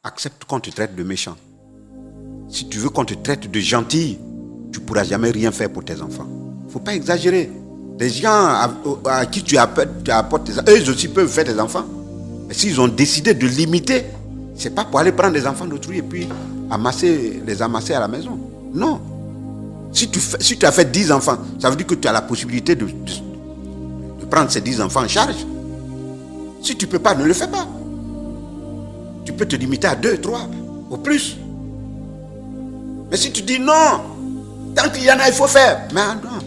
accepte qu'on te traite de méchant. Si tu veux qu'on te traite de gentil, tu ne pourras jamais rien faire pour tes enfants. Il ne faut pas exagérer. Les gens à qui tu apportes tes enfants, eux aussi peuvent faire des enfants. Mais s'ils ont décidé de limiter, ce n'est pas pour aller prendre des enfants d'autrui et puis les amasser à la maison. Non. Si tu as fait 10 enfants, ça veut dire que tu as la possibilité de prendre ces 10 enfants en charge. Si tu ne peux pas, ne le fais pas. Tu peux te limiter à 2, 3, au plus. Mais si tu dis non, tant qu'il y en a, il faut faire. Mais non,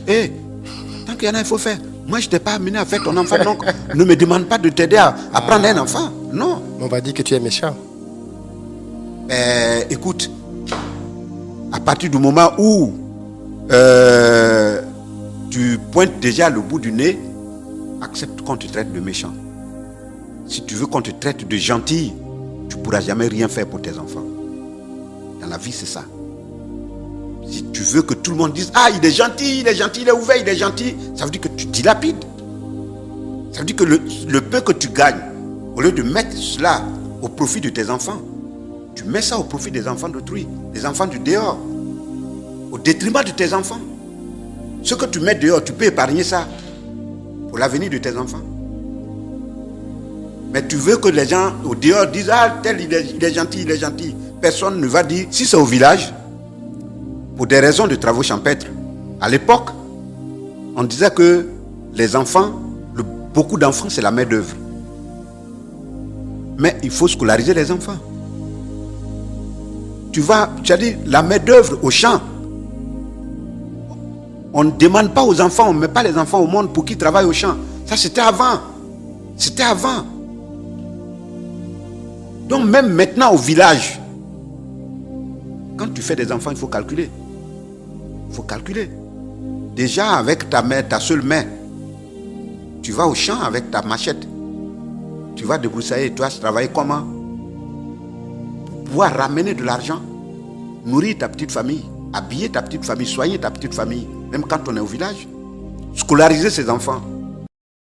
tant qu'il y en a, il faut faire. Moi, je ne t'ai pas amené à faire ton enfant, donc ne me demande pas de t'aider à prendre un enfant. Non. On va dire que tu es méchant. Écoute, à partir du moment où tu pointes déjà le bout du nez, accepte qu'on te traite de méchant. Si tu veux qu'on te traite de gentil, tu ne pourras jamais rien faire pour tes enfants. Dans la vie, c'est ça. Si tu veux que tout le monde dise « Ah, il est gentil, il est ouvert, il est gentil », ça veut dire que tu dilapides. Ça veut dire que le peu que tu gagnes, au lieu de mettre cela au profit de tes enfants, tu mets ça au profit des enfants d'autrui, des enfants du dehors, au détriment de tes enfants. Ce que tu mets dehors, tu peux épargner ça pour l'avenir de tes enfants. Mais tu veux que les gens au dehors disent « Ah, tel, il est gentil, il est gentil ». Personne ne va dire, si c'est au village, pour des raisons de travaux champêtres. À l'époque, on disait que les enfants, beaucoup d'enfants, c'est la main d'œuvre. Mais il faut scolariser les enfants. Tu as dit la main d'œuvre au champ. On ne demande pas aux enfants, on ne met pas les enfants au monde pour qu'ils travaillent au champ. Ça, c'était avant. C'était avant. Donc, même maintenant au village, quand tu fais des enfants, il faut calculer. Il faut calculer. Déjà, avec ta main, ta seule main, tu vas au champ avec ta machette. Tu vas débroussailler, tu vas travailler comment? Pour pouvoir ramener de l'argent, nourrir ta petite famille, habiller ta petite famille, soigner ta petite famille, même quand on est au village. Scolariser ses enfants.